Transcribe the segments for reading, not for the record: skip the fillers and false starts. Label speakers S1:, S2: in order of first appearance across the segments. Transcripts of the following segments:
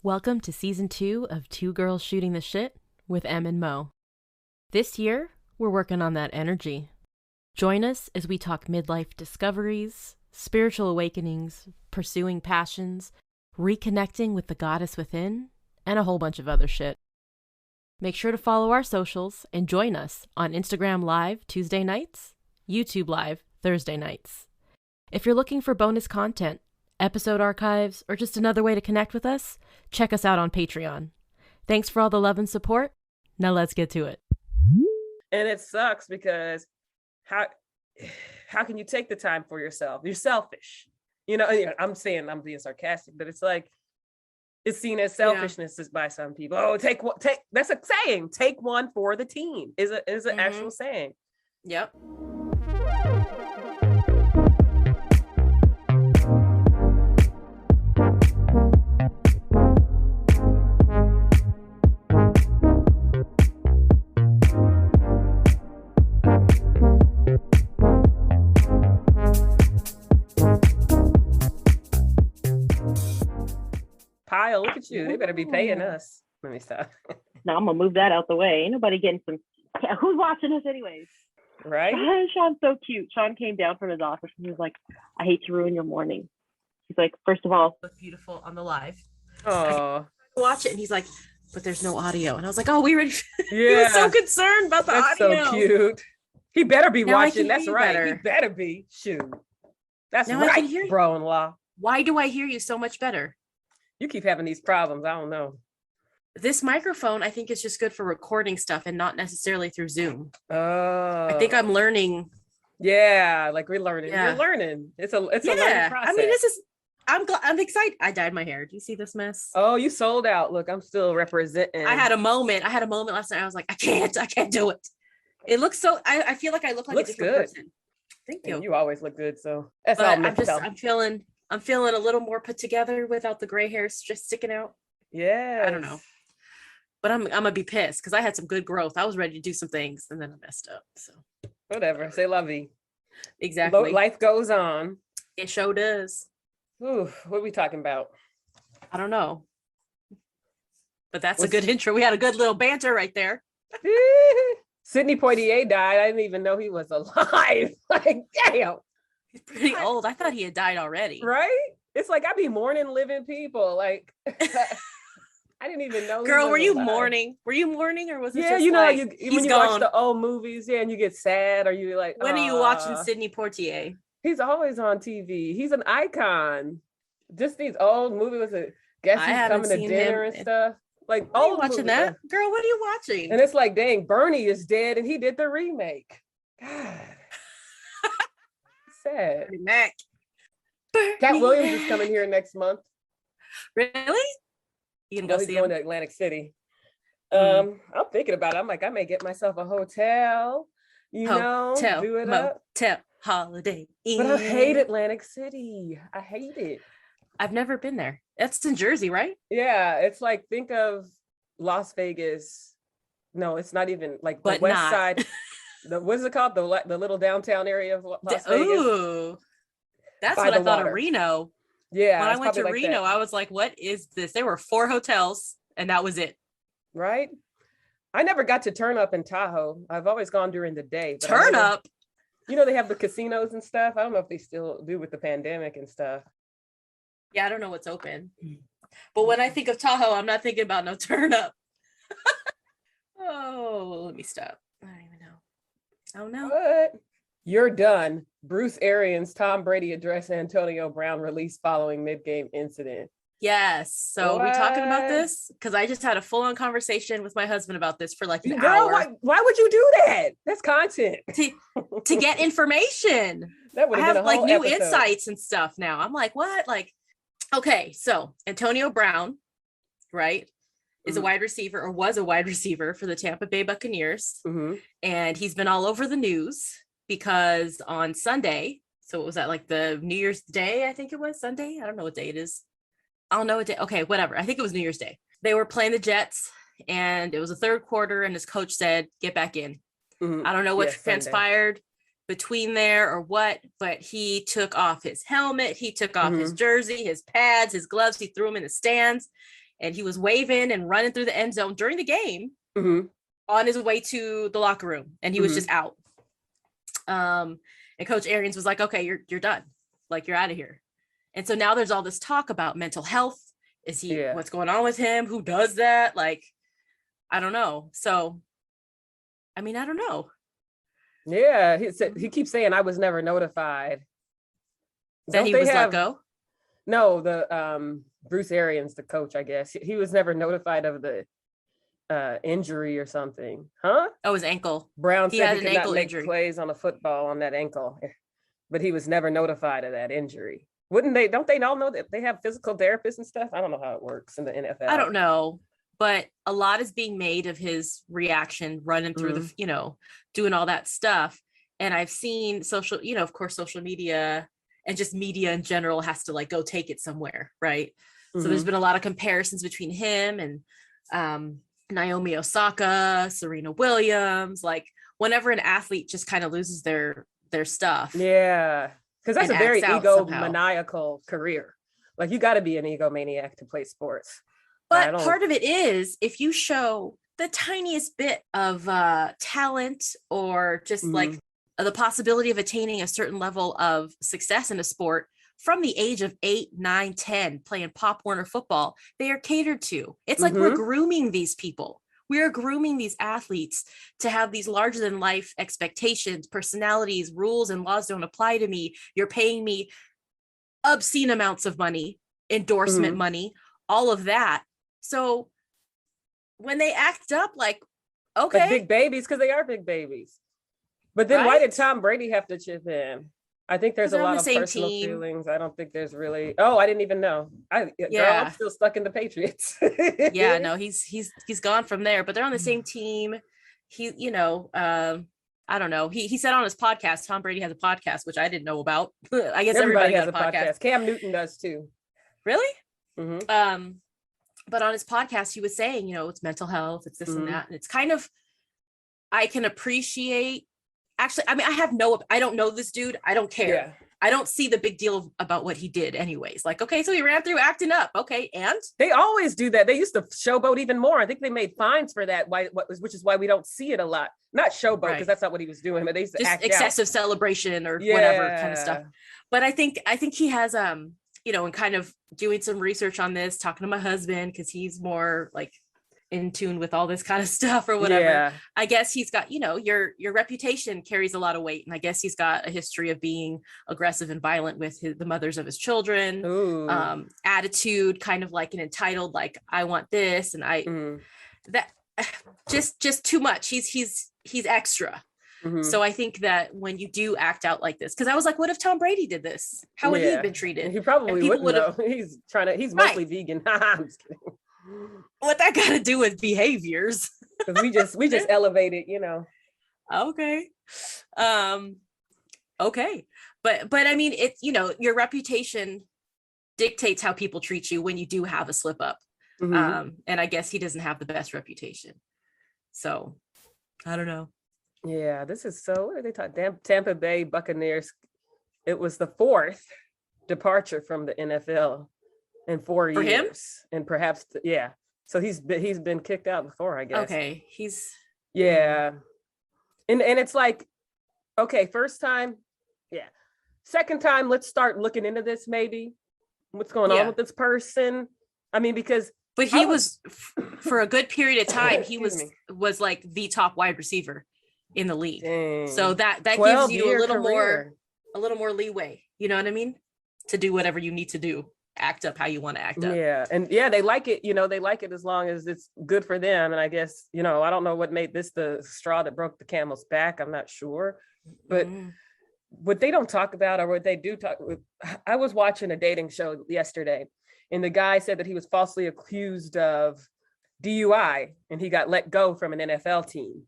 S1: Welcome to Season 2 of Two Girls Shooting the Shit with Em and Mo. This year, we're working on that energy. Join us as we talk midlife discoveries, spiritual awakenings, pursuing passions, reconnecting with the goddess within, and a whole bunch of other shit. Make sure to follow our socials and join us on Instagram Live Tuesday nights, YouTube Live Thursday nights. If you're looking for bonus content, episode archives, or just another way to connect with us, check us out on Patreon. Thanks for all the love and support. Now let's get to it.
S2: And it sucks because how can you take the time for yourself? You're selfish. I'm saying I'm being sarcastic, but it's like it's seen as selfishness by some people. Oh, take that's a saying. Take one for the team is an actual saying.
S1: Yep.
S2: Pile, look at you. They better be paying us. Let me stop.
S3: No, I'm gonna move that out the way. Ain't nobody getting some. Who's watching us anyways?
S2: Right?
S3: Sean's so cute. Sean came down from his office and he was like, "I hate to ruin your morning." He's like, "First of all,
S1: Look beautiful on the live.
S2: Oh,
S1: Watch it." And he's like, "But there's no audio." And I was like, "Oh, we already."
S2: yeah.
S1: He was so concerned about the
S2: That's
S1: audio.
S2: so cute. He better be
S1: Now I
S2: watching.
S1: can
S2: That's
S1: hear you
S2: right.
S1: better.
S2: He better be. Shoot. That's
S1: Now I can
S2: right,
S1: hear you.
S2: bro-in-law.
S1: Why do I hear you so much better?
S2: You keep having these problems. I don't know.
S1: This microphone, I think, is just good for recording stuff and not necessarily through Zoom.
S2: Oh,
S1: I think I'm learning.
S2: Yeah, like we're learning.
S1: Yeah.
S2: We're learning. It's a learning process.
S1: I mean, I'm excited. I dyed my hair. Do you see this mess?
S2: Oh, you sold out. Look, I'm still representing.
S1: I had a moment last night. I was like, I can't do it. It looks so, I feel like I look like
S2: Looks
S1: a different
S2: good.
S1: person. Thank you.
S2: And you always look good, so that's all.
S1: But I'm feeling a little more put together without the gray hairs just sticking out.
S2: Yeah,
S1: I don't know. But I'm gonna be pissed because I had some good growth. I was ready to do some things and then I messed up. So
S2: whatever. Say lovey.
S1: exactly.
S2: Life goes on.
S1: It sure does.
S2: Ooh, what are we talking about?
S1: I don't know. But that's a good intro. We had a good little banter right there.
S2: Sidney Poitier died. I didn't even know he was alive. Like, damn.
S1: He's pretty old. I thought he had died already.
S2: Right? It's like I be mourning living people. Like I didn't even know.
S1: Girl, were you mourning? Were you mourning or was it just like,
S2: when you watch the old movies, and you get sad, or you like,
S1: when are you watching Sidney Poitier?
S2: He's always on TV. He's an icon. Just these old movies with Guess Who's Coming to Dinner and stuff. Like,
S1: are you watching that? Girl, what are you watching?
S2: And it's like, dang, Bernie is dead and he did the remake. God. Sad.
S1: Bernie Mac.
S2: Cat Williams is coming here next month.
S1: Really? You can go see
S2: he's
S1: him?
S2: going to Atlantic City. I'm thinking about it. I'm like, I may get myself a hotel, do it up.
S1: Hotel, Holiday Inn.
S2: But I hate Atlantic City. I hate it.
S1: I've never been there. That's in Jersey, right?
S2: Yeah, it's like, think of Las Vegas. No, it's not even like the
S1: But
S2: west
S1: not.
S2: side. What's it called? The little downtown area of Las Vegas.
S1: Ooh, that's
S2: By
S1: what I
S2: the
S1: thought
S2: water.
S1: of Reno.
S2: Yeah.
S1: When I
S2: it's
S1: went to
S2: probably like
S1: Reno,
S2: that.
S1: I was like, what is this? There were 4 hotels and that was it.
S2: Right? I never got to turn up in Tahoe. I've always gone during the day. But
S1: Turn up?
S2: They have the casinos and stuff. I don't know if they still do with the pandemic and stuff.
S1: Yeah, I don't know what's open. But when I think of Tahoe, I'm not thinking about no turn up. Oh, let me stop. I don't even know. Oh no.
S2: What? You're done. Bruce Arians, Tom Brady address Antonio Brown released following mid-game incident.
S1: Yes. So we talking about
S2: What?
S1: this? Because I just had a full-on conversation with my husband about this for like an
S2: Girl,
S1: hour
S2: why would you do that? That's content.
S1: to get information.
S2: That would
S1: I
S2: have
S1: have
S2: been a
S1: like
S2: whole
S1: new
S2: episode.
S1: insights and stuff now. I'm like, what? Like, okay, so Antonio Brown, right, is a wide receiver or was a wide receiver for the Tampa Bay Buccaneers. And he's been all over the news because on Sunday, so it was at like the New Year's Day, I think it was Sunday. I don't know what day it is. I don't know what day. Okay, whatever. I think it was New Year's Day. They were playing the Jets and it was the third quarter and his coach said, get back in. I don't know what transpired between there or what, but he took off his helmet, he took off his jersey, his pads, his gloves, he threw them in the stands. and he was waving and running through the end zone during the game on his way to the locker room, and he was just out. And Coach Arians was like, okay, you're done. Like, you're out of here. And so now there's all this talk about mental health. Is he, what's going on with him? Who does that? Like, I don't know. So, I mean, I don't know.
S2: Yeah. He keeps saying I was never notified.
S1: That he was let go?
S2: No, the Bruce Arians, the coach, I guess. He was never notified of the injury or something. Huh?
S1: Oh, his ankle.
S2: Brown
S1: he
S2: said
S1: had
S2: he
S1: an
S2: could
S1: ankle
S2: not make
S1: injury.
S2: plays on a football on that ankle, but he was never notified of that injury. Don't they all know that they have physical therapists and stuff? I don't know how it works in the NFL.
S1: I don't know, but a lot is being made of his reaction running through the, doing all that stuff. And I've seen social media and just media in general has to like go take it somewhere, right? So there's been a lot of comparisons between him and Naomi Osaka, Serena Williams. Like, whenever an athlete just kind of loses their stuff.
S2: Yeah, because that's a very egomaniacal career. Like, you got to be an egomaniac to play sports.
S1: But part of it is, if you show the tiniest bit of talent or just like the possibility of attaining a certain level of success in a sport from the age of 8, 9, 10, playing Pop Warner football, they are catered to. It's like we're grooming these people. We are grooming these athletes to have these larger than life expectations, personalities, rules and laws don't apply to me. You're paying me obscene amounts of money, endorsement money, all of that. So when they act up like, okay.
S2: Like big babies, because they are big babies. But then why did Tom Brady have to chip in? I think there's a lot of personal feelings. I don't think there's really. Oh, I didn't even know. I'm still stuck in the Patriots.
S1: Yeah, no, he's gone from there. But they're on the same team. He, I don't know. He said on his podcast, Tom Brady has a podcast, which I didn't know about. I guess everybody has a podcast.
S2: Cam Newton does too.
S1: Really? But on his podcast, he was saying, it's mental health, it's this and that, and it's kind of, I can appreciate. Actually, I mean, I don't know this dude. I don't care. Yeah. I don't see the big deal about what he did anyways. Like, okay, so he ran through acting up. Okay, and?
S2: They always do that. They used to showboat even more. I think they made fines for that, which is why we don't see it a lot. Not showboat, because that's not what he was doing, but they used to act
S1: excessive celebration or whatever kind of stuff. But I think he has, and kind of doing some research on this, talking to my husband, because he's more like in tune with all this kind of stuff or whatever. Yeah. I guess he's got, your reputation carries a lot of weight. And I guess he's got a history of being aggressive and violent with the mothers of his children. Attitude, kind of like an entitled, like, I want this. And that just too much. He's extra. So I think that when you do act out like this, because I was like, what if Tom Brady did this? How would he have been treated?
S2: He probably wouldn't know. He's mostly vegan. I'm just kidding.
S1: What that got to do with behaviors?
S2: Because we just elevated,
S1: Okay. Okay. But I mean, it's, your reputation dictates how people treat you when you do have a slip up. And I guess he doesn't have the best reputation. So I don't know.
S2: Yeah, this is so, what are they talking? Tampa Bay Buccaneers. It was the 4th departure from the NFL in 4 years. For him? And perhaps, so he's been kicked out before, I guess.
S1: Okay,
S2: and it's like, okay, first time, second time, let's start looking into this. Maybe what's going on with this person. I mean,
S1: but he was for a good period of time, he was like the top wide receiver in the league. Dang. So that gives you a little more leeway, you know what I mean, to do whatever you need to do, act up how you want to act up.
S2: They like it, they like it as long as it's good for them. And I guess, I don't know what made this the straw that broke the camel's back. I'm not sure, but what they don't talk about, or what they do talk, I was watching a dating show yesterday, and the guy said that he was falsely accused of DUI and he got let go from an NFL team.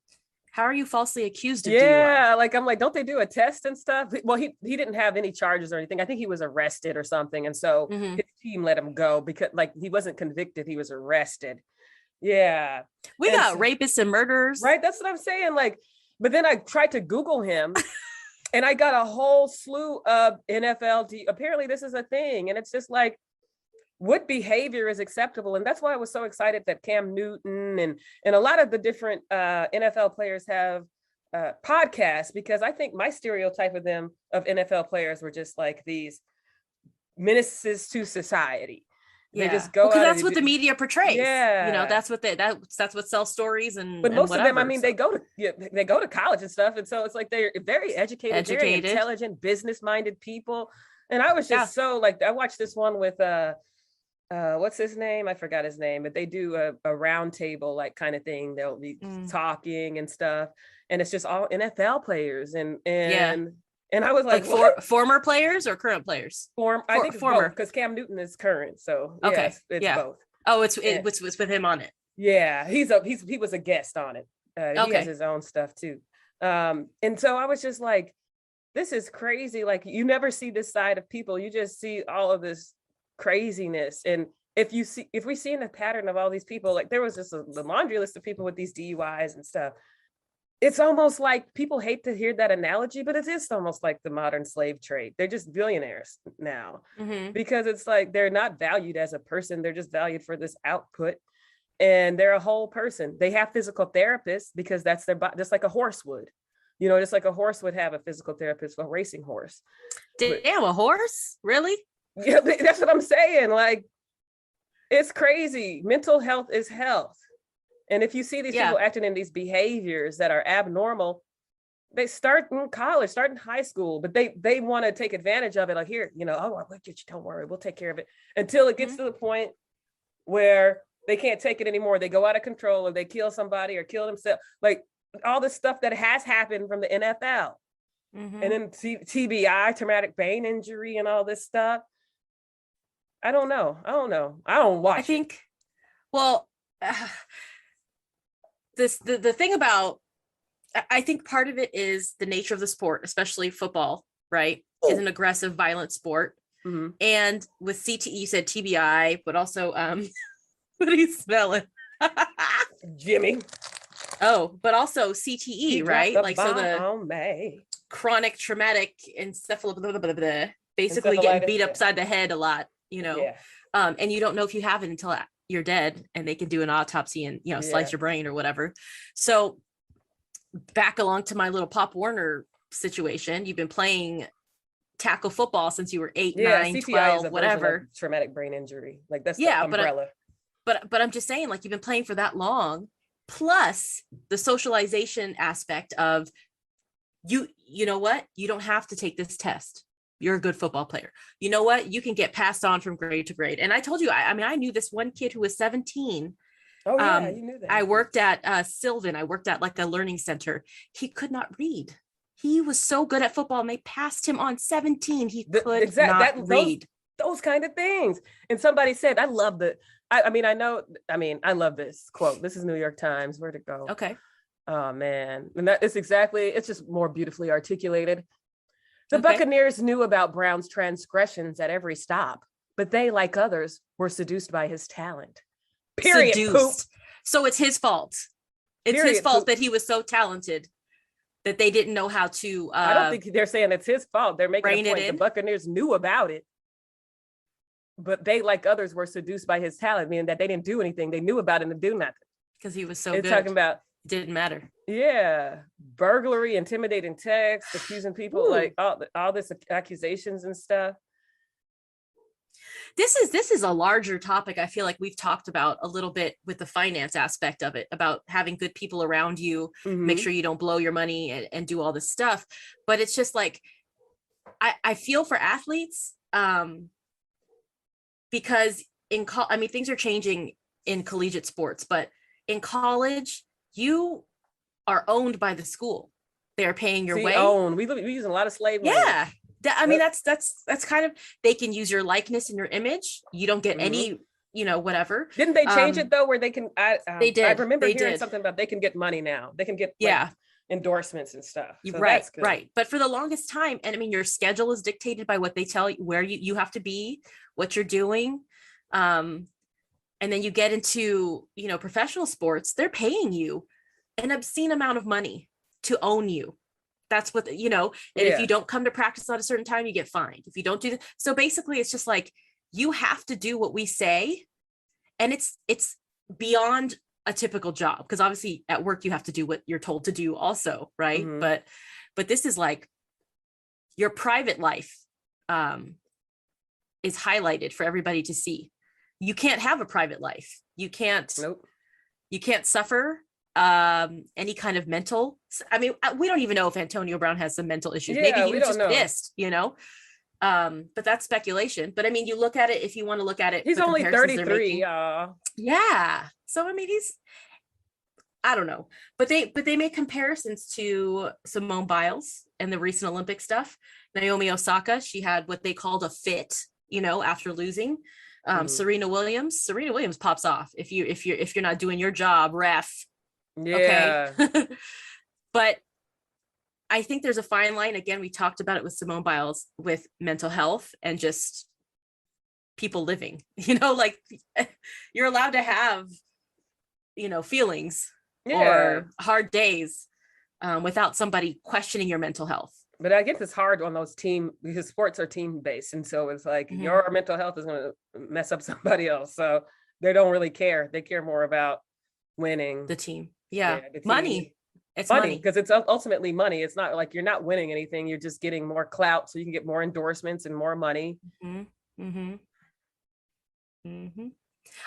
S1: How are you falsely accused of DUI?
S2: Like, I'm like, don't they do a test and stuff? Well, he didn't have any charges or anything. I think he was arrested or something. And so his team let him go because, like, he wasn't convicted. He was arrested. Yeah.
S1: We got rapists and murderers.
S2: Right. That's what I'm saying. Like, but then I tried to Google him and I got a whole slew of NFL. Apparently this is a thing. And it's just like, what behavior is acceptable. And that's why I was so excited that Cam Newton and a lot of the different NFL players have podcasts, because I think my stereotype of them, of NFL players, were just like these menaces to society. They just go
S1: because
S2: out
S1: that's what the media portrays.
S2: Yeah,
S1: that's what that's what sells stories and.
S2: But most
S1: whatever,
S2: of them, I mean, they go to college and stuff, and so it's like they're very educated, very intelligent, business-minded people. And I was just so like, I watched this one with what's his name? I forgot his name, but they do a round table like kind of thing. They'll be talking and stuff, and it's just all NFL players and I was like
S1: former players or current players?
S2: I think former, because Cam Newton is current. So yes, it's both.
S1: Oh, it's with him on it.
S2: Yeah, he was a guest on it. He has his own stuff too. And so I was just like, this is crazy. Like, you never see this side of people. You just see all of this craziness. And if we see in the pattern of all these people, like there was just the laundry list of people with these DUIs and stuff. It's almost like people hate to hear that analogy, but it is almost like the modern slave trade. They're just billionaires now, because it's like they're not valued as a person. They're just valued for this output, and they're a whole person. They have physical therapists because that's their body, just like a horse would. Just like a horse would have a physical therapist, a racing horse.
S1: Damn, a horse? Really?
S2: Yeah, that's what I'm saying. Like, it's crazy. Mental health is health. And if you see these people acting in these behaviors that are abnormal, they start in college, start in high school, but they want to take advantage of it. Like, here, I'll get you, don't worry, we'll take care of it, until it gets to the point where they can't take it anymore. They go out of control, or they kill somebody or kill themselves. Like, all the stuff that has happened from the NFL. And then TBI, traumatic brain injury, and all this stuff. I don't know. I don't watch.
S1: I think, well, the thing about, I think part of it is the nature of the sport, especially football, right? Is an aggressive, violent sport. And with CTE, you said TBI, but also, what are you smelling?
S2: Jimmy.
S1: Oh, but also CTE, right? Like, so the chronic traumatic basically getting beat upside the head a lot, and you don't know if you have it until you're dead, and they can do an autopsy and slice your brain or whatever. So back along to my little Pop Warner situation, you've been playing tackle football since you were 8, 9, CTI 12, whatever.
S2: Traumatic brain injury, like that's the umbrella.
S1: But I'm just saying, like, you've been playing for that long, plus the socialization aspect of you know what, you don't have to take this test. You're a good football player. You know what? You can get passed on from grade to grade. And I told you, I mean, I knew this one kid who was 17.
S2: Oh, yeah, you knew that.
S1: I worked at Sylvan. I worked at like a learning center. He could not read. He was so good at football, and they passed him on 17. He could not read.
S2: Those kind of things. And somebody said, I love I love this quote. This is New York Times. Where'd it go?
S1: Okay.
S2: Oh, man. And it's just more beautifully articulated. The Buccaneers knew about Brown's transgressions at every stop, but they, like others, were seduced by his talent. Period. Seduced.
S1: So it's his fault. It's his fault that he was so talented that they didn't know how to.
S2: I don't think they're saying it's his fault. They're making a point. The Buccaneers knew about it, but they, like others, were seduced by his talent, meaning that they didn't do anything. They knew about it and do nothing.
S1: Because he was so good.
S2: Talking about,
S1: it didn't matter.
S2: Yeah. Burglary, intimidating text, accusing people, like all this accusations and stuff.
S1: This is a larger topic. I feel like we've talked about a little bit with the finance aspect of it, about having good people around you, make sure you don't blow your money and do all this stuff. But it's just like, I feel for athletes, because things are changing in collegiate sports, but in college, you are owned by the school. They are paying your way.
S2: Owned. We use a lot of slave labor.
S1: Yeah. That's kind of, they can use your likeness and your image. You don't get any, whatever.
S2: Didn't they change it though, where they can,
S1: they did.
S2: I remember hearing something about they can get money now. They can get endorsements and stuff. So
S1: right. But for the longest time, and I mean, your schedule is dictated by what they tell you, where you have to be, what you're doing. And then you get into, professional sports, they're paying you an obscene amount of money to own you. That's what, and if you don't come to practice at a certain time, you get fined. If you don't do that. So basically it's just like,
S4: you have to do what we say. And it's beyond a typical job, because obviously at work you have to do what you're told to do also, right?
S2: Mhm.
S4: But this is like your private life is highlighted for everybody to see. You can't have a private life. You can't
S2: Nope.
S4: you can't suffer any kind of mental, I mean, we don't even know if Antonio Brown has some mental issues. Maybe
S2: Yeah,
S4: he
S2: we
S4: was
S2: don't
S4: just
S2: know.
S4: pissed, you know. But that's speculation. But I mean, you look at it, if you want to look at it,
S2: He's
S4: the
S2: only
S4: comparisons they're
S2: 33.
S4: making. Yeah. So I mean, I don't know. But they make comparisons to Simone Biles and the recent Olympic stuff. Naomi Osaka, she had what they called a fit, you know, after losing. Serena Williams pops off if you're not doing your job, ref.
S2: Yeah.
S4: Okay. But I think there's a fine line. Again, we talked about it with Simone Biles, with mental health and just people living, you know, like you're allowed to have, you know, feelings
S2: Yeah.
S4: or hard days without somebody questioning your mental health.
S2: But I guess it's hard on those because sports are team based. And so it's like your mental health is going to mess up somebody else. So they don't really care. They care more about winning.
S4: The team. Yeah.
S2: The team.
S4: Money. It's
S2: money, because it's ultimately money. It's not like you're not winning anything. You're just getting more clout, so you can get more endorsements and more money.
S4: I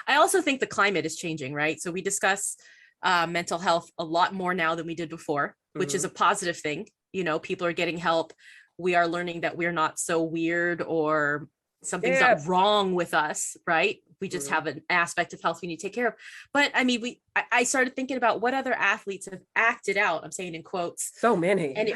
S4: also think the climate is changing, right? So we discuss mental health a lot more now than we did before, which is a positive thing. You know, people are getting help. We are learning that we're not so weird or something's not wrong with us, right? We just have an aspect of health we need to take care of. But I mean, I started thinking about what other athletes have acted out. I'm saying in quotes.
S2: So many.
S4: And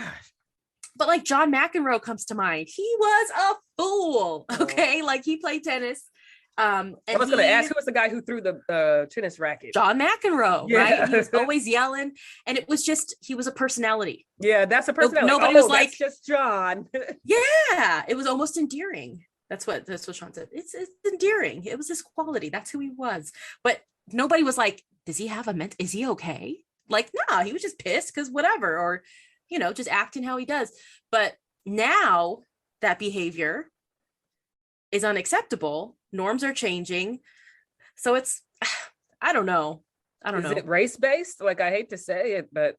S4: but like John McEnroe comes to mind. He was a fool. Okay. Like he played tennis. And
S2: I was going to ask, who was the guy who threw the tennis racket?
S4: John McEnroe, right? And he was always yelling, and it was just, he was a personality.
S2: Yeah, that's a personality.
S4: Nobody was like,
S2: that's just John.
S4: Yeah, it was almost endearing. That's what Sean said. It's endearing. It was his quality. That's who he was. But nobody was like, does he have is he okay? Like, nah, he was just pissed because whatever, or, you know, just acting how he does. But now that behavior is unacceptable. Norms are changing. So it's, I don't know. Is
S2: it race-based? Like, I hate to say it, but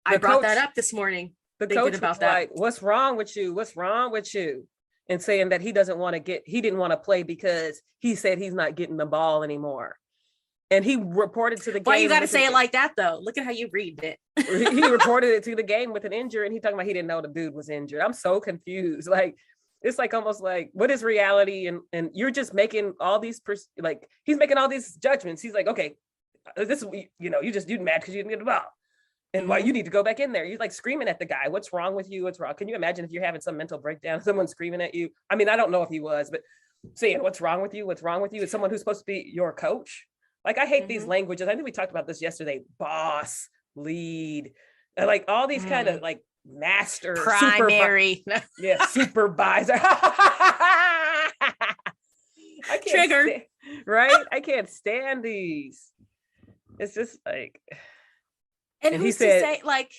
S4: I brought that up this morning.
S2: The coach was like, what's wrong with you? What's wrong with you? And saying that he didn't want to play because he said he's not getting the ball anymore. And he reported to the game.
S4: Why you got to say it like that, though? Look at how you read it.
S2: He reported it to the game with an injury, and he talking about he didn't know the dude was injured. I'm so confused. Like, it's like almost like, what is reality? And you're just making all these, he's making all these judgments. He's like, okay, this is, you mad because you didn't get the ball. And why you need to go back in there. You're like screaming at the guy. What's wrong with you? What's wrong? Can you imagine if you're having some mental breakdown, someone screaming at you? I mean, I don't know if he was, but saying, what's wrong with you? What's wrong with you? It's someone who's supposed to be your coach. Like, I hate these languages. I think we talked about this yesterday. Boss, lead, and like all these kind of like master,
S4: primary,
S2: supervisor. I can't
S4: triggered,
S2: right? I can't stand these. It's just like,
S4: and who's to say, like,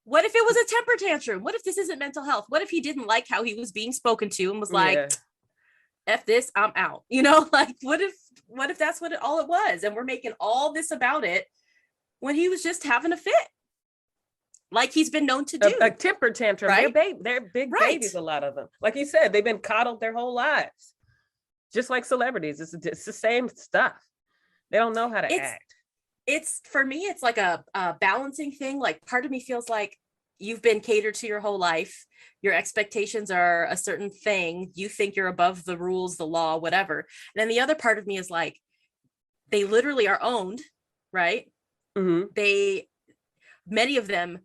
S4: what if it was a temper tantrum? What if this isn't mental health? What if he didn't like how he was being spoken to and was like, F this, I'm out. You know, like, what if that's all it was? And we're making all this about it when he was just having a fit. Like he's been known to do.
S2: A temper tantrum.
S4: Right?
S2: They're big babies, a lot of them. Like you said, they've been coddled their whole lives. Just like celebrities. It's the same stuff. They don't know how to act.
S4: It's, for me, it's like a balancing thing. Like, part of me feels like you've been catered to your whole life. Your expectations are a certain thing. You think you're above the rules, the law, whatever. And then the other part of me is like, they literally are owned, right? Many of them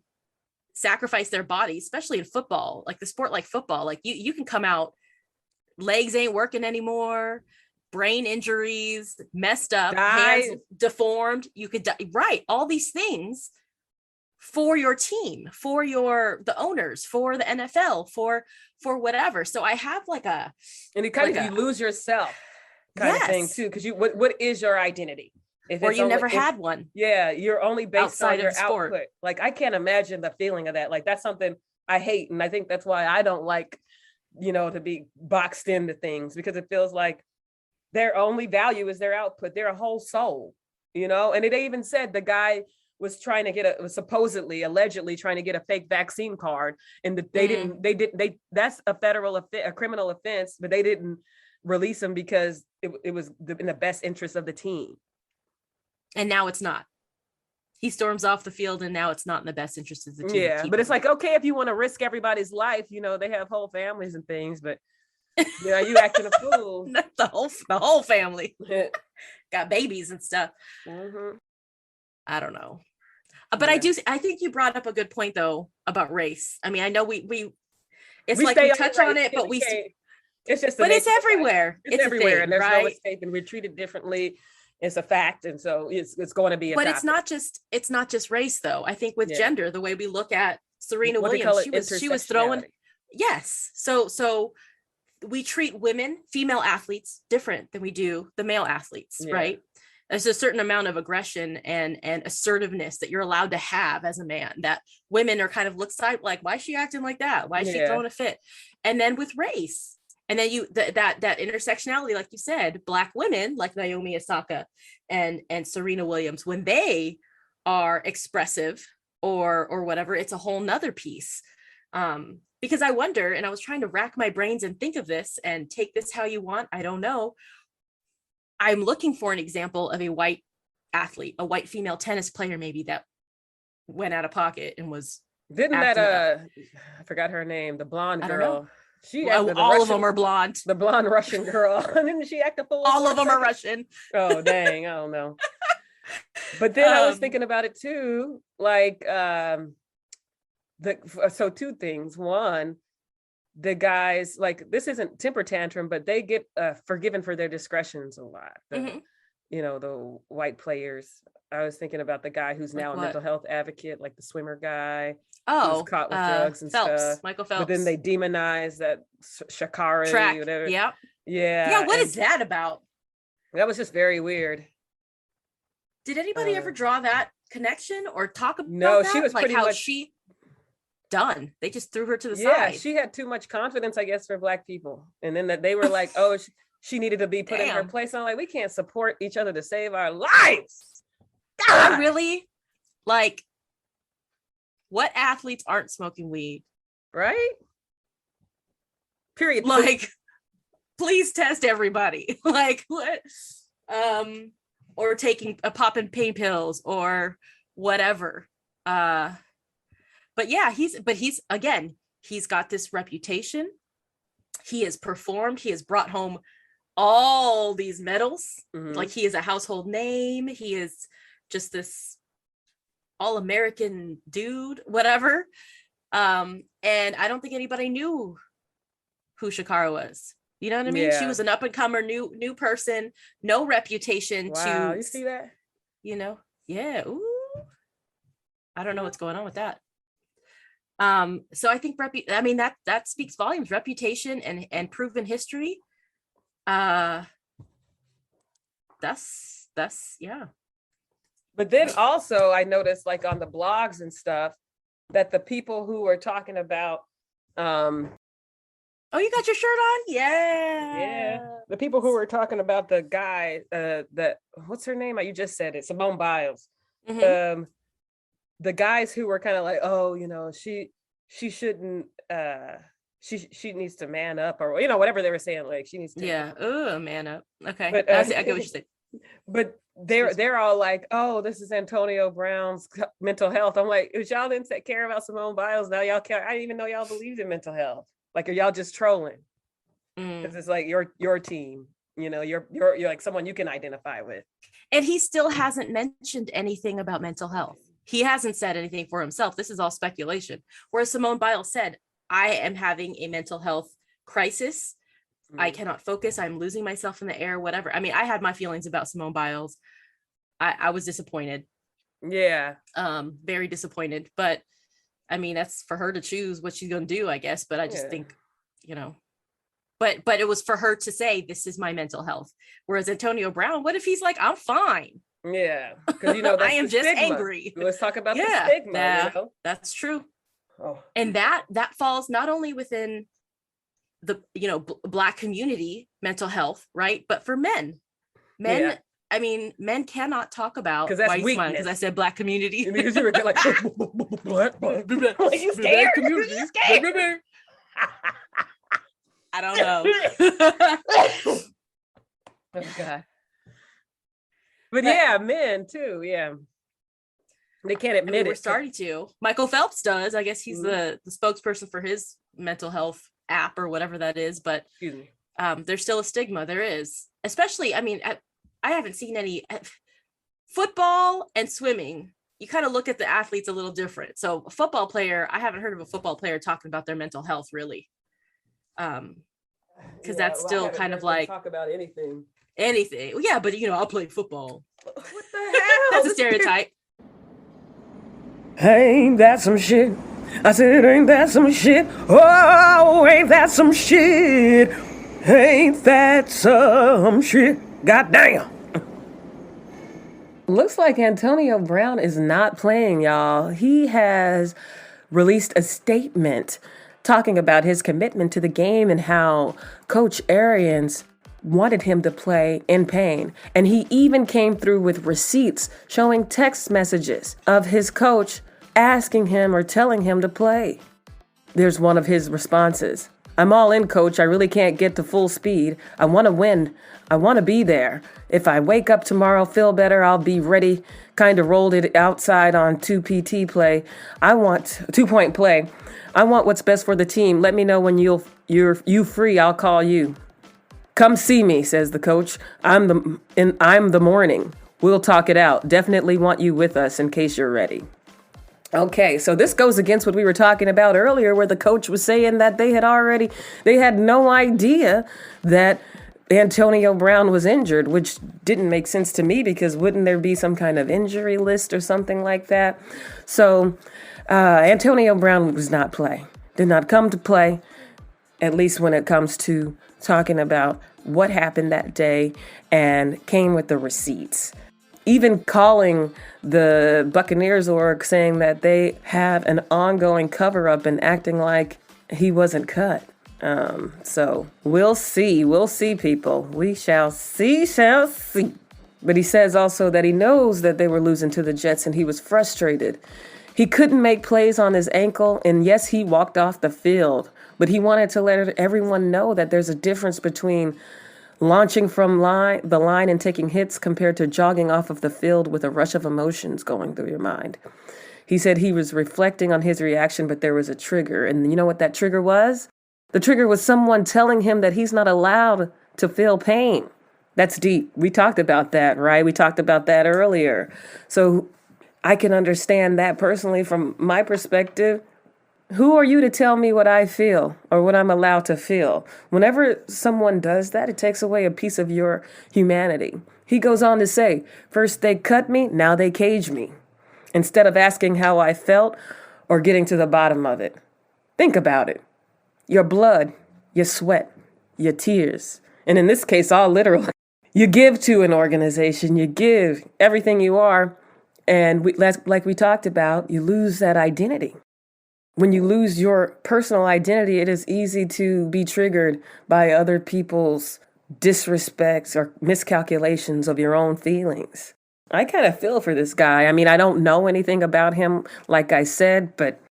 S4: sacrifice their bodies, especially in football, like the sport, like football. Like you can come out, legs ain't working anymore, brain injuries, messed up, hands deformed. You could die, right? All these things for your team, for the owners, for the NFL, for whatever. So I have like and
S2: it kind of, you lose yourself kind of thing too, because what is your identity?
S4: Or you never had one.
S2: Yeah, you're only based
S4: outside
S2: on your
S4: of sport.
S2: output. Like, I can't imagine the feeling of that. Like, that's something I hate, and I think that's why I don't like, to be boxed into things, because it feels like their only value is their output. They're a whole soul, you know? And they even said the guy was trying to get allegedly trying to get a fake vaccine card. And that's a criminal offense, but they didn't release him because it was in the best interest of the team.
S4: And now it's not. He storms off the field, and now it's not in the best interest of the team.
S2: Yeah, but it's like, okay, if you want to risk everybody's life, you know, they have whole families and things, but you know, you acting a fool.
S4: the whole family got babies and stuff.
S2: Mm-hmm.
S4: I don't know, but I think you brought up a good point though about race. I mean, I know we touch on it, but it's just, but it's everywhere.
S2: It's everywhere, thing, and there's no escape, and we're treated differently. It's a fact, and so it's going to be. But
S4: it's not just race though. I think with gender, the way we look at Serena Williams, she was throwing. Yes, so we treat female athletes different than we do the male athletes, right? There's a certain amount of aggression and assertiveness that you're allowed to have as a man that women are kind of look side like, why is she acting like that? Why is she throwing a fit? And then with race. And then that intersectionality, like you said, Black women like Naomi Osaka and Serena Williams, when they are expressive or whatever, it's a whole nother piece. Because I wonder, and I was trying to rack my brains and think of this and take this how you want. I don't know. I'm looking for an example of a white athlete, a white female tennis player, maybe that went out of pocket and was.
S2: Didn't that I forgot her name, the blonde girl.
S4: All of them are blonde.
S2: The blonde Russian girl. Didn't she act a fool?
S4: All of them are Russian.
S2: Oh, dang. I don't know. But then I was thinking about it too. Like, so two things. One, the guys, like, this isn't temper tantrum, but they get forgiven for their discretions a lot. You know, the white players. I was thinking about the guy who's now a mental health advocate, like the swimmer guy. Who's caught with drugs and
S4: Phelps,
S2: stuff.
S4: Michael Phelps.
S2: But then they demonize that Shakari,
S4: track.
S2: Whatever.
S4: Yep.
S2: Yeah.
S4: What is that about?
S2: That was just very weird.
S4: Did anybody ever draw that connection or talk about
S2: no,
S4: that?
S2: She was
S4: like
S2: pretty
S4: how
S2: much
S4: she done. They just threw her to the side.
S2: Yeah, she had too much confidence, I guess, for Black people. And then that they were like, oh, she needed to be put in her place. I'm like, we can't support each other to save our lives. God!
S4: I really like. What athletes aren't smoking weed?
S2: Right? Period.
S4: Like, please test everybody. Like, what? Or popping pain pills or whatever. But yeah, he's got this reputation. He has performed. He has brought home all these medals. Mm-hmm. Like, he is a household name. He is just this all-American dude, whatever. And I don't think anybody knew who Shakara was. You know what I mean? She was an up-and-comer, new person, no reputation.
S2: Wow, you see that?
S4: You know? Yeah. Ooh. I don't know what's going on with that. So I think that speaks volumes. Reputation and proven history. That's yeah.
S2: But then also I noticed, like, on the blogs and stuff, that the people who were talking about
S4: oh, you got your shirt on?
S2: Yeah. The people who were talking about the guy that, what's her name? You just said it, Simone Biles. Mm-hmm. The guys who were kind of like, oh, you know, she shouldn't she needs to man up, or, you know, whatever they were saying, like, she needs to
S4: man up. Okay.
S2: But
S4: I get what you're saying.
S2: But they're all like, oh, this is Antonio Brown's mental health. I'm like, if y'all didn't care about Simone Biles, now y'all care. I didn't even know y'all believed in mental health. Like, are y'all just trolling? Because it's like your team, you know, you're like someone you can identify with.
S4: And he still hasn't mentioned anything about mental health. He hasn't said anything for himself. This is all speculation. Whereas Simone Biles said, I am having a mental health crisis. I cannot focus. I'm losing myself in the air, whatever. I mean, I had my feelings about Simone Biles. I was disappointed.
S2: Yeah.
S4: Very disappointed. But I mean, that's for her to choose what she's going to do, I guess. But I just think, you know, but it was for her to say, this is my mental health. Whereas Antonio Brown, what if he's like, I'm fine.
S2: Yeah. Because, you know, that's
S4: I am just
S2: stigma.
S4: angry.
S2: Let's talk about the stigma. You know?
S4: That's true.
S2: Oh.
S4: And that falls not only within the Black community mental health, right? But for men, yeah. I mean, men cannot talk about
S2: white weakness.
S4: Because I said Black community.
S2: Because you were like, you scared? Community. You scared?
S4: I don't know.
S2: Oh God. But yeah, men too. Yeah. They can't admit it.
S4: We're starting to. Michael Phelps does. I guess he's the spokesperson for his mental health app or whatever that is. But there's still a stigma. There is. Especially, I mean, I haven't seen any football and swimming. You kind of look at the athletes a little different. So a football player, I haven't heard of a football player talking about their mental health really. Because that's still kind of like
S2: talk about anything.
S4: Yeah, but I'll play football.
S2: What the hell?
S4: That's a stereotype.
S5: Ain't that some shit? I said, ain't that some shit? Oh, ain't that some shit? Ain't that some shit? Goddamn.
S1: Looks like Antonio Brown is not playing, y'all. He has released a statement talking about his commitment to the game and how Coach Arians wanted him to play in pain. And he even came through with receipts showing text messages of his coach asking him or telling him to play. There's one of his responses. I'm all in, coach. I really can't get to full speed. I want to win. I want to be there. If I wake up tomorrow, feel better, I'll be ready. Kind of rolled it outside on 2-PT play. I want 2-point play. I want what's best for the team. Let me know when you're free. I'll call you. Come see me, says the coach. I'm the morning. We'll talk it out. Definitely want you with us in case you're ready. Okay, so this goes against what we were talking about earlier, where the coach was saying that they had no idea that Antonio Brown was injured, which didn't make sense to me because wouldn't there be some kind of injury list or something like that? So Antonio Brown did not come to play, at least when it comes to talking about what happened that day, and came with the receipts. Even calling the Buccaneers org saying that they have an ongoing cover-up and acting like he wasn't cut. So we'll see, people. We shall see. But he says also that he knows that they were losing to the Jets and he was frustrated. He couldn't make plays on his ankle, and yes, he walked off the field, but he wanted to let everyone know that there's a difference between launching from the line and taking hits compared to jogging off of the field with a rush of emotions going through your mind. He said he was reflecting on his reaction, but there was a trigger. And you know what that trigger was? The trigger was someone telling him that he's not allowed to feel pain. That's deep. We talked about that, right? We talked about that earlier. So I can understand that personally from my perspective. Who are you to tell me what I feel or what I'm allowed to feel? Whenever someone does that, it takes away a piece of your humanity. He goes on to say, first they cut me, now they cage me. Instead of asking how I felt or getting to the bottom of it. Think about it. Your blood, your sweat, your tears, and in this case, all literal. You give to an organization, you give everything you are, and like we talked about, you lose that identity. When you lose your personal identity, it is easy to be triggered by other people's disrespects or miscalculations of your own feelings. I kind of feel for this guy. I mean, I don't know anything about him, like I said, but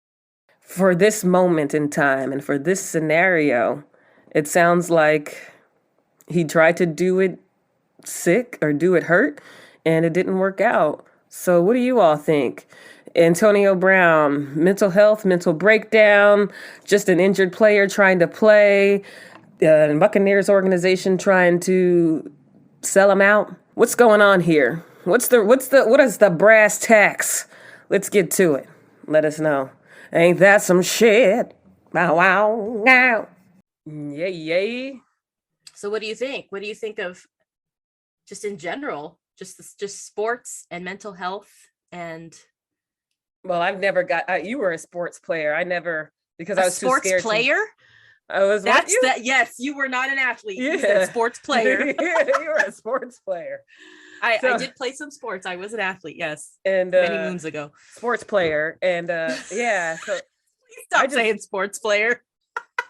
S1: for this moment in time and for this scenario, it sounds like he tried to do it sick or do it hurt, and it didn't work out. So what do you all think? Antonio Brown, mental health, mental breakdown, just an injured player trying to play, Buccaneers organization trying to sell him out. What's going on here? What is the brass tacks? Let's get to it. Let us know. Ain't that some shit? Wow, wow, wow.
S2: Yay.
S4: So what do you think? What do you think of just in general, just sports and mental health and...
S2: Well, I've never you were a sports player. I never, because I was too scared.
S4: Sports player?
S2: I was.
S4: Yes, you were not an athlete.
S2: Yeah.
S4: You said sports player.
S2: You were a sports player.
S4: I did play some sports. I was an athlete, yes.
S2: And
S4: many moons ago.
S2: Sports player. And yeah. So
S4: stop saying sports player.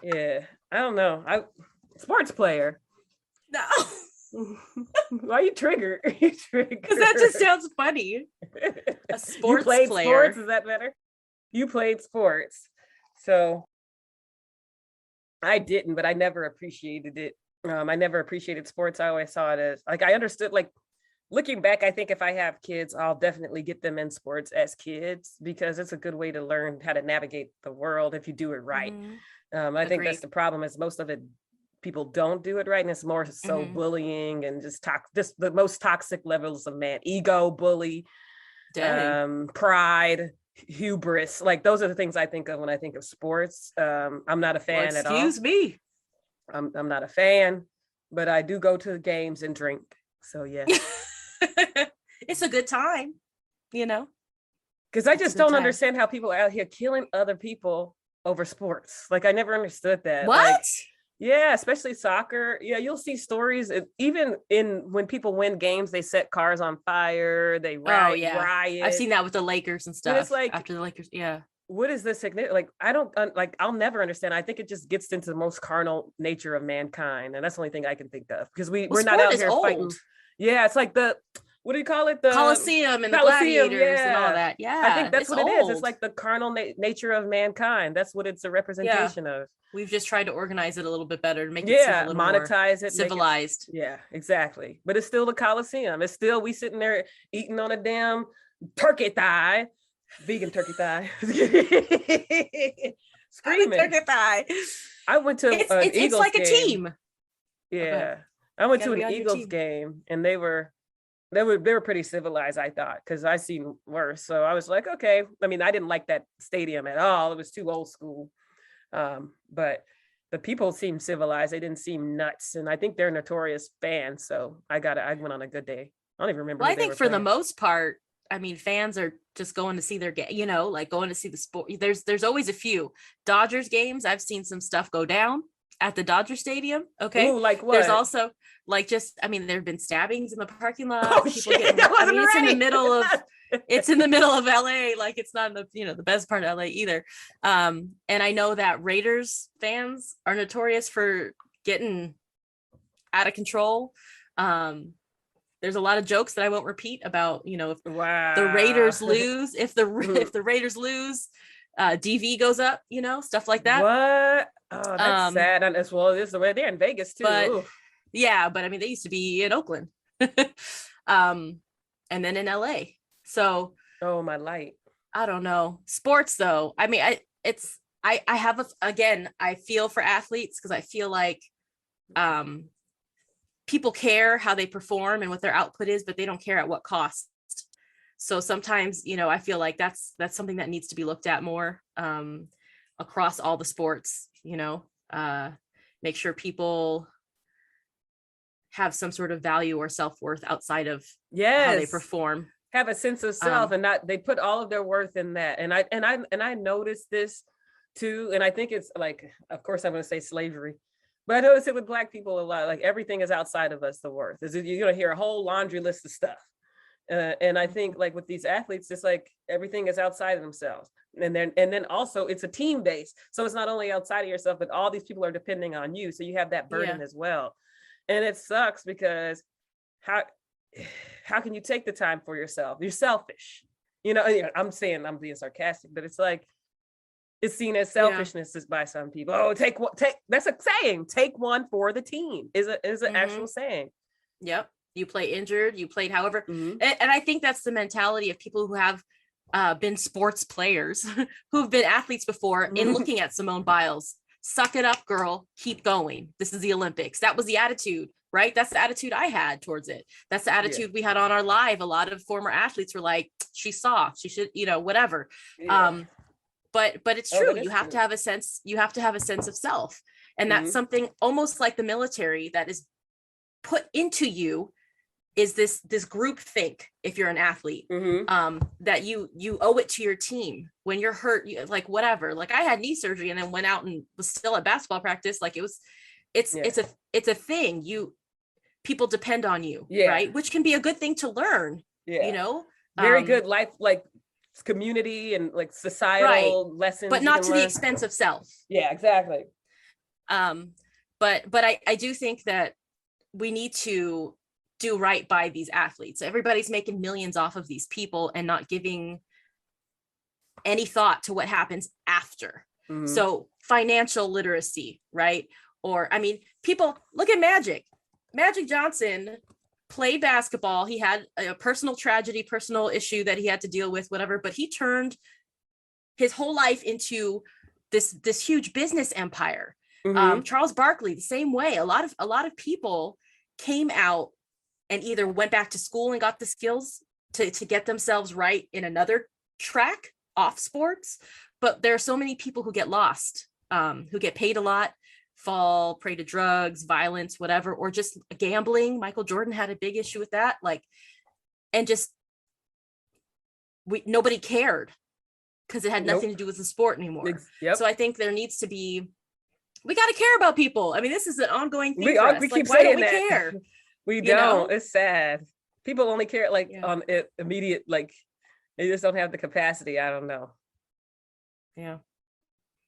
S2: Yeah. I don't know. Sports player.
S4: No,
S2: Why you trigger? You trigger.
S4: because that just sounds funny. A sports
S2: You played
S4: player.
S2: sports? Is that better? You played sports. So I didn't, but I never appreciated it. I never appreciated sports. I always saw it as like I understood, like looking back, I think if I have kids, I'll definitely get them in sports as kids because it's a good way to learn how to navigate the world if you do it right. I think that's
S4: Agreed.
S2: the problem is most of it people don't do it right, and it's more so bullying and just the most toxic levels of man, ego, bully,
S4: Dang.
S2: pride, hubris. Like those are the things I think of when I think of sports. I'm not a
S4: Well,
S2: fan at all.
S4: excuse me.
S2: I'm not a fan, but I do go to the games and drink. So yeah.
S4: It's a good time, you know.
S2: Because I
S4: It's a
S2: just
S4: good
S2: don't
S4: time.
S2: understand how people are out here killing other people over sports. Like I never understood that.
S4: What?
S2: Like, yeah, especially soccer. Yeah, you'll see stories even when people win games, they set cars on fire, they
S4: Oh yeah,
S2: riot.
S4: I've seen that with the Lakers and stuff.
S2: But it's like
S4: after the Lakers, yeah.
S2: what is this significant? Like I don't like I'll never understand. I think it just gets into the most carnal nature of mankind, and that's the only thing I can think of because we're not
S4: sport
S2: out
S4: is
S2: here fighting.
S4: old.
S2: Yeah, it's like the what do you call it? The
S4: Coliseum and the
S2: Coliseum,
S4: gladiators and all
S2: yeah.
S4: that. Yeah,
S2: I think that's
S4: it's
S2: what it is. It's
S4: old.
S2: like the carnal nature of mankind. That's what it's a representation of.
S4: We've just tried to organize it a little bit better to make it seem a
S2: Yeah,
S4: little more
S2: monetize it, make it
S4: civilized.
S2: yeah, exactly. But it's still the Coliseum. It's still we sitting there eating on a damn turkey thigh, vegan turkey thigh, screaming.
S4: Turkey thigh.
S2: I went to
S4: It's
S2: an
S4: it's
S2: Eagles
S4: like a
S2: game.
S4: team.
S2: Yeah, I went to
S4: Gotta be
S2: an
S4: on your
S2: Eagles
S4: team.
S2: game, and they were pretty civilized, I thought, because I seen worse. So I was like, okay. I mean, I didn't like that stadium at all. It was too old school. But the people seemed civilized. They didn't seem nuts, and I think they're notorious fans. So I went on a good day. I don't even remember.
S4: Well,
S2: who
S4: I
S2: they
S4: think
S2: were
S4: for the
S2: playing.
S4: most part, I mean, fans are just going to see their game, you know, like going to see the sport. There's always a few Dodgers games. I've seen some stuff go down at the Dodger Stadium. Okay.
S2: Ooh, like what?
S4: There's also like just, I mean, there have been stabbings in the parking lot.
S2: Oh,
S4: People
S2: shit,
S4: getting,
S2: I
S4: I mean,
S2: wasn't
S4: it's in the
S2: ready.
S4: middle of it's in the middle of LA. Like it's not in the, you know, the best part of LA either. And I know that Raiders fans are notorious for getting out of control. There's a lot of jokes that I won't repeat about, you know, if
S2: Wow.
S4: the Raiders lose, if the Raiders lose, DV goes up, you know, stuff like that.
S2: What? Oh, that's sad. And as well, this they're in Vegas too.
S4: But
S2: Ooh.
S4: yeah, but I mean, they used to be in Oakland, and then in LA. So,
S2: Oh, my light.
S4: I don't know. Sports though. I mean, I have again, I feel for athletes because I feel like people care how they perform and what their output is, but they don't care at what cost. So sometimes, you know, I feel like that's something that needs to be looked at more across all the sports, you know, make sure people have some sort of value or self-worth outside of how they perform.
S2: Have a sense of self, and not they put all of their worth in that. And I noticed this too. And I think it's like, of course, I'm going to say slavery, but I notice it with Black people a lot. Like everything is outside of us. The worth is you're going to hear a whole laundry list of stuff. And I think like with these athletes, it's like everything is outside of themselves. And then also it's a team base. So it's not only outside of yourself, but all these people are depending on you. So you have that burden as well. And it sucks because how can you take the time for yourself? You're selfish. You know, I'm being sarcastic, but it's like it's seen as selfishness by some people. Oh, take that's a saying. Take one for the team is an actual saying.
S4: Yep. You play injured, you played however.
S2: Mhm.
S4: And I think that's the mentality of people who have been sports players, who've been athletes before, in looking at Simone Biles. Suck it up, girl. Keep going. This is the Olympics. That was the attitude, right? That's the attitude I had towards it. That's the attitude we had on our live. A lot of former athletes were like, she's soft. She should, you know, whatever.
S2: Yeah.
S4: But it's true.
S2: That is
S4: You have
S2: true.
S4: to have a sense. You have to have a sense of self, and that's something almost like the military that is put into you. Is this group think if you're an athlete, that you owe it to your team when you're hurt, like whatever. Like I had knee surgery and then went out and was still at basketball practice. Like it's a thing. People depend on you, right? Which can be a good thing to learn. You know,
S2: very good life, like community and like societal lessons,
S4: but not to the expense of self.
S2: Yeah, exactly.
S4: But I do think that we need to do right by these athletes. Everybody's making millions off of these people and not giving any thought to what happens after.
S2: Mhm.
S4: So financial literacy, right? Or, I mean, people look at Magic. Magic Johnson played basketball. He had a personal tragedy, personal issue that he had to deal with, whatever, but he turned his whole life into this huge business empire.
S2: Mhm.
S4: Charles Barkley, the same way. A lot of people came out and either went back to school and got the skills to get themselves right in another track off sports. But there are so many people who get lost, who get paid a lot, fall prey to drugs, violence, whatever, or just gambling. Michael Jordan had a big issue with that. Like, and just nobody cared because it had nothing to do with the sport anymore.
S2: Yep.
S4: So I think there needs to be, we got to care about people. I mean, this is an ongoing thing.
S2: We
S4: for us.
S2: keep
S4: like,
S2: saying
S4: why don't we
S2: that.
S4: care?
S2: We
S4: You
S2: don't.
S4: know?
S2: It's sad. People only care like
S4: Yeah.
S2: on it immediate, like they just don't have the capacity. I don't know.
S4: Yeah.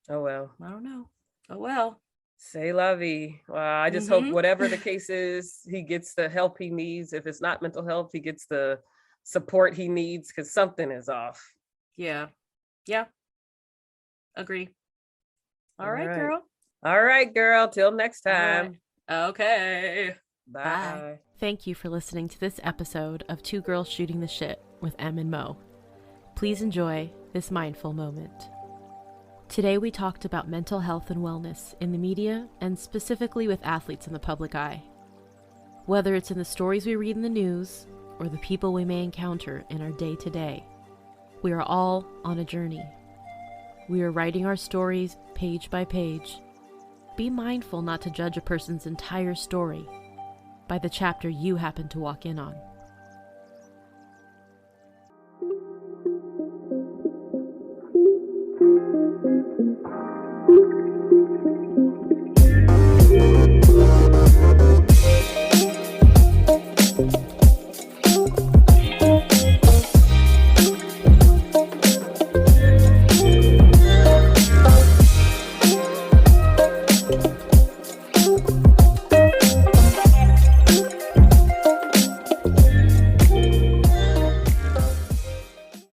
S2: Oh well.
S4: I don't know. Oh well.
S2: Say la vie. Well, I just hope
S4: Mhm.
S2: whatever the case is, he gets the help he needs. If it's not mental health, he gets the support he needs because something is off.
S4: Yeah. Yeah. Agree. All right,
S2: right.
S4: girl.
S2: All right, girl. Till next
S4: All
S2: time.
S4: right. Okay.
S2: Bye.
S4: Bye.
S1: Thank you for listening to this episode of Two Girls Shooting the Shit with Em and Mo. Please enjoy this mindful moment. Today we talked about mental health and wellness in the media and specifically with athletes in the public eye. Whether it's in the stories we read in the news or the people we may encounter in our day-to-day, we are all on a journey. We are writing our stories page by page. Be mindful not to judge a person's entire story by the chapter you happen to walk in on.